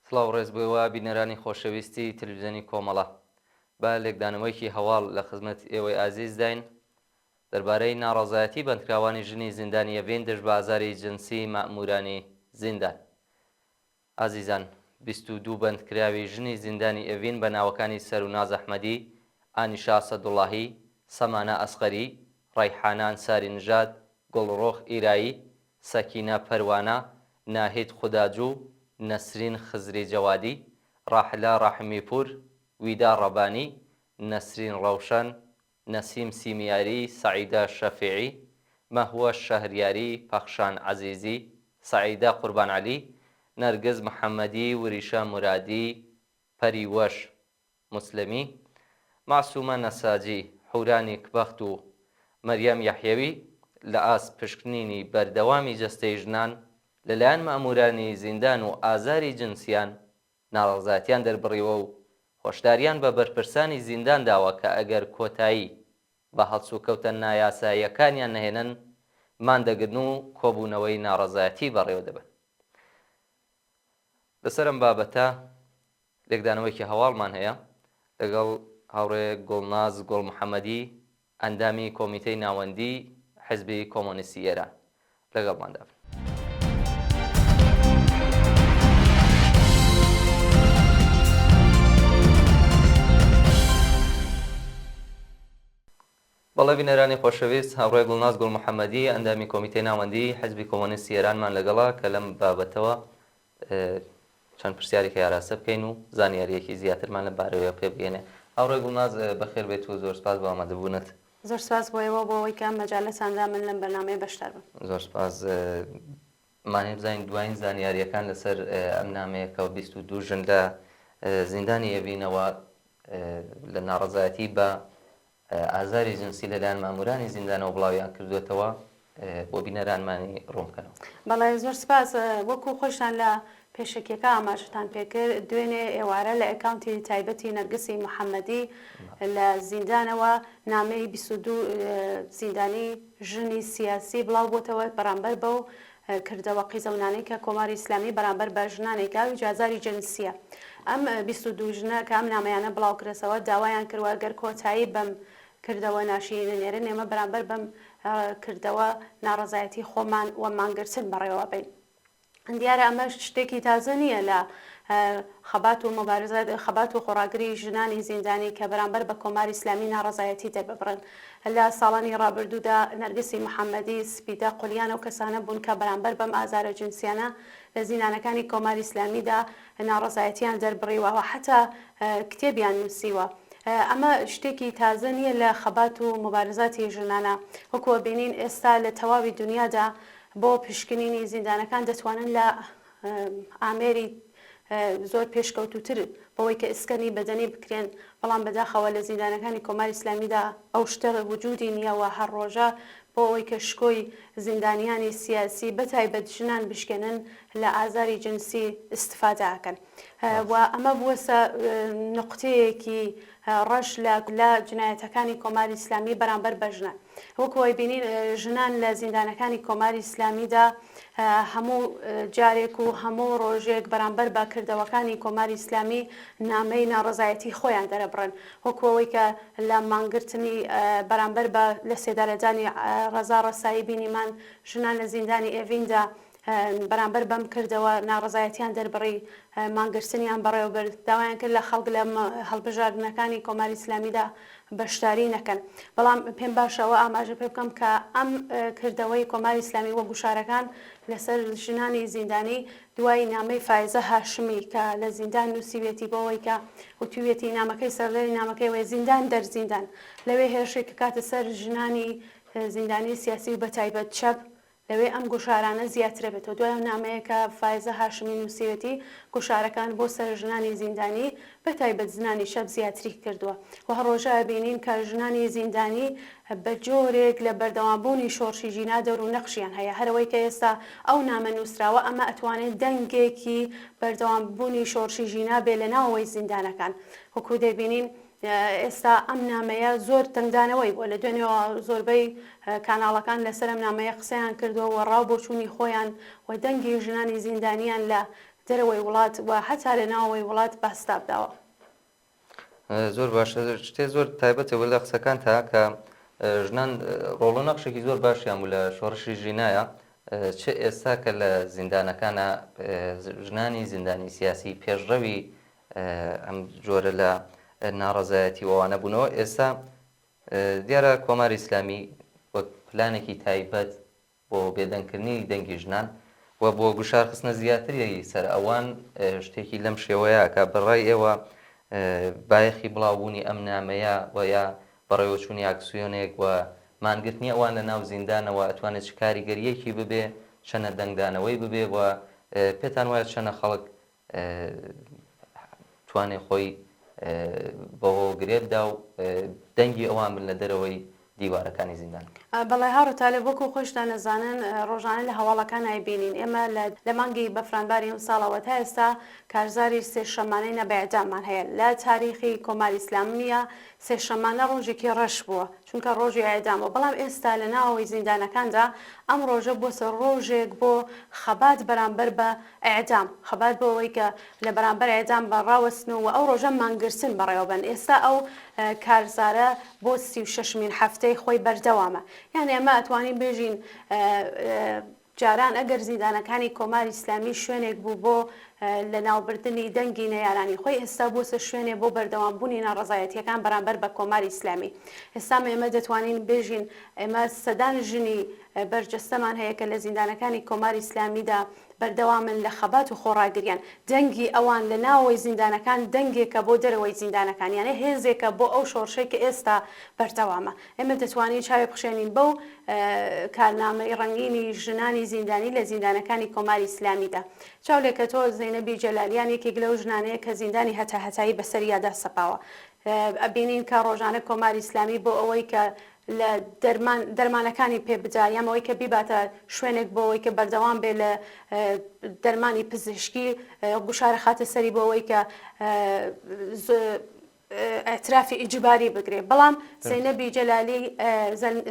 سڵاو ڕێز بووەوە بینەرانی خۆشەویستی تەلەڤیزیۆنی کۆمەڵە. با لێکدانەوەیەکی هەواڵ لە خزمەت ئێوەی ئازیز داین دەربارەی ناڕەزایەتی بەندکراوانی ژنی زیندانی ئەڤین دەست بە ئازاری جنسی مەئمورانی زیندان. ئازیزان، 22 بەندکراوی ژنی زیندانی ئەڤین بە ناوەکانی سەروناز ئەحمەدی، ئانیشا سەدوڵاهی، سەمانە ئەسقەری، ڕەیحانە ئەنساری نژاد، گوڵڕۆخ ئیرایی، سەکینە پەروانە، ناهید خوداجوو، نەسرین خزری جەوادی، ڕاحلە ڕاحمیپور، ویدا ڕەبانی، نەسرین ڕەوشەن، نەسیم سیمیاری، سەعیدە شەفیعی، مەهوە شەهریاری، پەخشان عەزیزی، سەعیدە قوربانعەلی، نەرگز محەممەدی، وریشە مرادی، پەریوەش موسلمی، معسومە نەساجی، حورانی کبەخت و مەریەم یەحیەوی لە ئاست پشکنینی بەردەوامی جەستەی ژنان لەلایەن مەئمورانی زیندان و ئازاری جنسیان ناڕەزایەتیان دەربڕیوە و هۆشداریان بە بەرپرسانی زیندان داوە کە ئەگەر کۆتایی بە هەڵسوکەوتە نایاساییەکانیان نەهێنن ماندەگرن و کۆبوونەوەی ناڕەزایەتی بەڕێوە دەبن. لەسەر ئەم بابەتە لێکدانەوەیەکی هەواڵمان هەیە لەگەڵ هاوڕێیەک گوڵناز گوڵ محەممەدی، ئەندامی کۆمیتەی ناوەندی حیزبی کۆمۆنیستی ئێران. لەگەڵماندا بن. بەڵێ بینەرانی خۆشەویست، هاوڕێی گوڵناز گوڵ محەممەدی، ئەندامی کۆمیتەی ناوەندی حیزبی کۆمۆنیستی ئێرانمان لەگەڵا کە لەم بابەتەوە چەند پرسیارێکی یاراسە بکەین و زانیاریەکی زیاترمان لە بارەوەی پێ بگەینێ. هاوڕێی گوڵناز بەخێر بێت و زۆر سپاس بۆ ئامادەبوونت. زۆر سپاس بۆیەوە بۆەوەی کە مەجالەتاندا من لەم بەرنامەیە بەشدار بم. زۆر سپاس. مانێ بزانین دوایین زانیاریەکان لەسەر ئەم نامەیەکە و 22 ژن لە زیندانی ئەڤینەوە لە ناڕەزایەتی بە ئازاری جنسی لەلایەن مامورانی زیندانەوە بڵاویان کردوێتەوە بۆ بینەرانمانی ڕوونکەنەوە. بەڵێ زۆر سپاس. وەکو خۆشتان لە پێشەکیەکە ئاماژتان پێکرد، دوێنێ ئێوارە لە ئەکاونتی تایبەتی نەرگسی محەممەدی لە زیندانەوە نامەی 22 زیندانی ژنی سیاسی بڵاو بۆتەوە بەرامبەر بەو کردەوە قیزەونانەی کە کۆماری ئیسلامی بەرامبەر بە ژنانێکا و جازاری جنسیە. ئەم 22 ژنە کە ئەم نامەیانە بڵاو کرێسەوە داوایان کردوە گەر کۆتایی بەم کردەوە ناشینە نێرن ئێمە بەرامبەر بەم کردەوە ناڕەزایەتی خۆمان وەمانگرتن بەڕێوە بین. دیارە ئەمە شتێکی تازە نییە لە خەبات و مبارزات خەبات و خۆڕاگری ژنانی زیندانی کە بەرامبەر بە کۆماری ئیسلامی ناڕەزایەتی دەبڕن. لە ساڵانی ڕابردوودا نەرگسی محەممەدی، سپیدە قولیان و کەسانە بوون کە بەرامبەر بەم ئازارە جنسیانە لە زیندانەکانی کۆماری ئیسلامیدا ناڕەزایەتیان دەربڕیوە و حتا کتێبیان نووسیوە. ئەمە شتێکی تازە نییە لە خەبات و مبارزاتی ژنانە. وەکووە بینین ئێستا لە تەواوی دنیادا بۆ پشکنینی زیندانەکان دەتوانن لە ئامێری زۆر پێشکەوتوتر بەوەی کە ئسکەنی بەدەنی بکرێن، بەڵام بەداخەوە لە زیندانەکانی کۆماری ئیسلامیدا ئەو شتە وجودی نییەوە هەر ڕۆژە بۆ ئەوەی کە شکۆی زیندانیانی سیاسی بەتایبەت ژنان بشکێنن لە ئازاری جنسی استفادەکەن. و ئەمە بووەسە نقطەیەکی ڕەش لە جنایەتەکانی کۆماری ئیسلامی بەرامبەر بە ژنان. وەکوەوەی بینین ژنان لە زیندانەکانی کۆماری ئیسلامیدا هەموو جارێک و هەموو ڕۆژێک بەرامبەر بە کردەوەکانی کۆماری ئیسلامی نامەی ناڕەزایەتی خۆیان دەرەبڕن. وەکوەوەی کە لە مانگرتنی بەرامبەر بە لە سێدارەدانی ڕەزا ڕەسایی بینیمان ژنان لە زیندانی ئێڤیندا بەرامبەر بەم کردەوە ناڕەزایەتیان دەربڕی مانگرتنیان بەڕێوەبەر داوایان کرد لە خەڵک لە هەڵبژاردنەکانی کۆماری ئیسلامیدا بەشداری نەکەن. بەڵام پێم باشەوە ئاماژە پێ بکەم کە ئەم کردەوەی کۆماری ئیسلامی وە گوشارەکان لەسەر ژنانی زیندانی دوای نامەی فایزە هاشمی کە لە زیندان نووسیوێتی بۆەوەی کە وتوێتی نامەکەی سەردەری نامەکەی وێ زیندان دەرزیندان لەوێ هێرشێک کاتە سەر ژنانی زیندانی سیاسی و بەتایبەت چەپ لەوێ ئەم گوشارانە زیاترە بێتەوە. دوای نامەیە کە فایزە هاشمی نووسیوێتی گوشارەکان بۆ سەر ژنانی زیندانی بەتایبەت زنانی شەپ زیاتری کردووە. و هەڕۆژە بینین کە ژنانی زیندانی بە جۆرێک لە بەردەوامبوونی شۆڕشی ژینا دەور و نەخشیان هەیە. هەرەوەی کە ئێستا ئەو نامە نووسراوە ئەمە ئەتوانێت دەنگێکی بەردەوامبوونی شۆڕشی ژینا بێ لە ناوەوەی زیندانەکان. وەکو دەبینین ئێستا ئەم نامەیە زۆر تنگدانەوەی بۆ لە دوێنێەوە زۆربەی کاناڵەکان لەسەر ئەم نامەیە قسەیان کردووە و ڕاو بۆچوونی خۆیان و دەنگی ژنانی زیندانیان لە دەرەوەی وڵات و هەتا لە ناوەوەی وڵات باستابداوە. زۆر باشە شتێ زۆر تایبەتەوە لە قسەکان تا کە ژنان ڕۆڵ و نەخشێکی زۆر باشیان بوو لە شۆڕشی ژینایە چه ئێستا کە لە زیندانەکانە ژنانی زیندانی سیاسی پێشڕەوی ئەم جۆرە لە ناڕەزایەتی ئەوانە بوونەوە ئێستا دیارە کۆماری ئیسلامی وەک پلانێکی تایبەت بۆ بێدەنگکردنی دەنگی ژنان و بۆ گوشارخستنە زیاتری سەر ئەوان شتێکی لەم شێوەیە کە بەڕای ئێوە بایەخی بڵاوبوونی ئەم نامەیە و یا بەڕێوەچوونی ئاکسیۆنێک و مانگرتنی ئەوان لە ناو زیندانەوە ئەتوانێت چ کاریگەریەکی ببێ چەنە دەنگدانەوەی ببێ و پێتان وایە چەنە خەڵک توانێ خۆی بەوە گرێتدا و دەنگی ئەوان بن لە دەرەوەی دیوارەکانی زیندان. بەڵێ هاوڕێتالێ وەکو خۆشتان نەزانن ڕۆژانە لە هەواڵەکان نایبینین ئێمە لە مانگی بەفرانباری ئەم ساڵەوە تا ئێستا کارزاری سێ شەمانەی نەبەعدامان هەیە لە تاریخی کۆماری ئیسلامیە سێ شەمانە ڕۆژێکی ڕەش بووە چونکە ڕۆژی ئەعدامەوە بەڵام ئێستا لە ناوەوەی زیندانەکاندا ئەم ڕۆژە بۆ سەر ڕۆژێک بۆ خەبات بەرامبەر بە ئەعدام خەبات بۆ ئەوەی کە لە بەرامبەر ئەعدام بەڕاوەستنەوە ئەو ڕۆژە مانگرتن بەڕێوەبن ئێستا ئەو کارزارە بۆ 36مین هەفتەی خۆی بەردەوامە یعنی ئەمە ئەتوانین بێژین جاران ئەگەر زیندانەکانی کۆماری ئیسلامی شوێنێک بوو بۆ لە ناوبردننی دەنگی نەیارانی خۆی ئێستا بۆ سە شوێنێ بۆ بەردەوامبوونی ناڕەزایەتیەکان بەرامبەر بە کۆماری ئیسلامی ئێستا ئێمە دەتوانین بێژین ئێمە سەدان ژنی بەرجەستەمان هەیە کە لە زیندانەکانی کۆماری ئیسلامیدا بەردەوامن لە خەبات و خۆڕاگریان دەنگی ئەوان لە ناوەوەی زیندانەکان دەنگێکە بۆ دەرەوەی زیندانەکان یانێ هێزێکە بۆ ئەو شۆڕشەی کە ئێستا بەردەوامە ئێمە دەتوانین چاوێ بخشێنین بەو کارنامەی ڕەنگینی ژنانی زیندانی لە زیندانەکانی کۆماری ئیسلامیدا چاولێکە تۆ زەینەبی جەلالیان یەکێک لەو ژنانەیە کە زیندانی هەتایی بەسەریادا سەپاوە ئەبینین کە ڕۆژانە کۆماری ئیسلامی بۆ ئەوەی کە لە دەرمانەکانی پێ بدە یامەوەی کە بیباتە شوێنێک بۆ ئەوەی کە بەردەوام بێ لە دەرمانی پزیشکی گوشارە خاتە سەری بۆ ئەوەی کە ئەترافی ئیجباری بگرێت بەڵام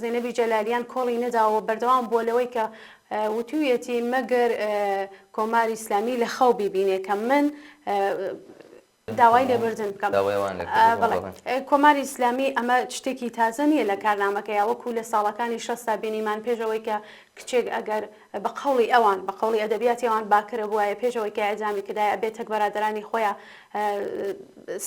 زەینەبی جەلالیان کۆڵی نەداوە بەردەوام بۆ لەوەی کە وتوویەتی مەگەر کۆماری ئیسلامی لە خەو بیبینێ کە من داوای لێبردن بکەم کۆماری ئیسلامی ئەمە شتێکی تازە نییە لە کارنامەکەی وەکو لە ساڵەکانی 60 بینیمان پێشەوەی کە کچێک ئەگەر بە قەوڵی ئەوان بە قەوڵی ئەدەبیاتی ئەوان باکرە بووایە پێشەوەی کە ئەجامی کردایە بێتەک بەرادەرانی خۆیان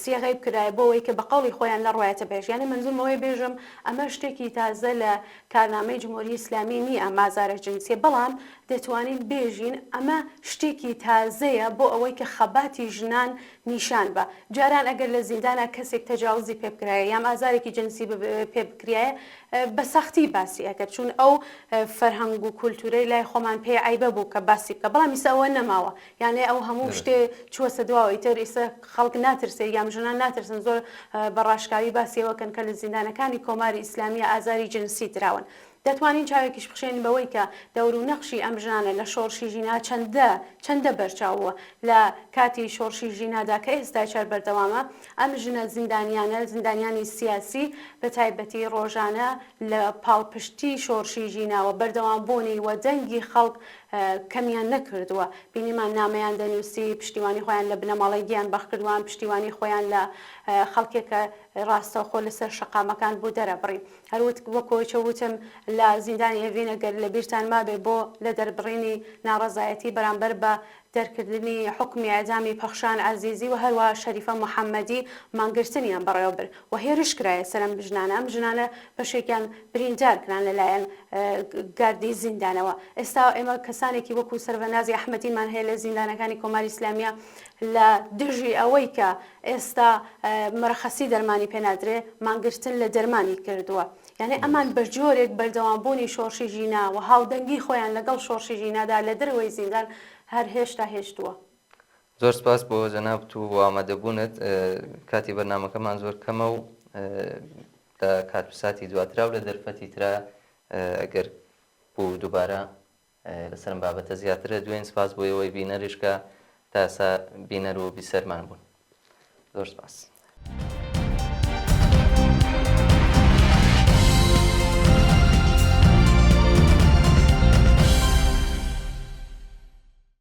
سیغەی بکرایە بۆ ئەوەی کە بە قەوڵی خۆیان نەڕوایەتە پێش یانە منزومەوەی بێژم ئەمە شتێکی تازە لە کارنامەی جمهوری ئیسلامی نییە ئامازارە جنسیە بەڵام دەتوانین بێژین ئەمە شتێکی تازەیە بۆ ئەوەی کە خەباتی ژنان نیشان بە جاران ئەگەر لە زیندانە کەسێک تەجاوزی پێ بکرایە یان ئازارێکی جنسی پێ بکرایە بە سەختی باسی ئەکرد چون ئەو فەرهەنگ و کولتورەی لای خۆمان پێ عیبە بوو کە باسی بکە بەڵام ئیسا ئەوە نەماوە یانێ ئەو هەموو شتێ چووەسە دواوەی تر ئیسا خەڵک ناترسێ یام ژنان ناترسن زۆر بەڕاشکاوی باسیەوەکەن کە لە زیندانەکانی کۆماری ئیسلامیە ئازاری جنسی دراون دەتوانین چاوێکیش بخشێنین بەوەی کە دەور و نەخشی ئەم ژنانە لە شۆڕشی ژینا چەندە بەرچاوە لە کاتی شۆڕشی ژینادا کە ئێستا چەر بەردەوامە ئەم ژنە زیندانیانە زیندانیانی سیاسی بە تایبەتی ڕۆژانە لە پاڵپشتی شۆڕشی ژیناوە بەردەوامبوونی و دەنگی خەڵک کەمیان نەکردووە بینیمان نامەیان دەنووسی پشتیوانی خۆیان لە بنەماڵی گیان بەخکردوان پشتیوانی خۆیان لە خەڵکێکە ڕاستەوخۆ لەسەر شەقامەکان بوو دەرەبڕی هەروت وەکۆچە وتم لە زیندانی ئەڤینەگەر لە بیرتان مابێ بۆ لە دەربڕینی ناڕەزایەتی بەرامبەر بە دەرکردنی حکمی ئەعدامی پەخشان عەزیزی و هەروە شەریفە محەممەدی مانگرتنیان بەڕێوەبر و هێرش کرایە سەرم بژنانە ئەم ژنانە بەشێکیان بریندار کران لەلایەن گاردی زیندانەوە ئێستا ئێمە کەسانێکی وەکو سەرڤەنازی ئەحمەدیمان هەیە لە زیندانەکانی کۆماری ئیسلامیە لە دژی ئەوەی کە ئێستا مەرخەسی دەرمانی پێنادرێ مانگرتن لە دەرمانی کردووە یعنی ئەمان بەرجۆرێک بەردەوامبوونی شۆڕشی ژینا و هاودەنگی خۆیان لەگەڵ شۆڕشی ژینادا لە دەرەوەی زیندان هەر هێشتا هێشتووە. زۆر سپاس بۆ جەنابەت و ئامادەبوونت کاتی بەرنامەکەمان زۆر کەمە و لە کاتوساتی دواترا و لە دەرفەتی ترا ئەگەر بوو دووبارە لەسەرم بابەتە زیاترە دوێن سپاس بۆ ئەوەی بینەریشکە تاسا بینەر و بیسەرمان بوون. زۆر سپاس.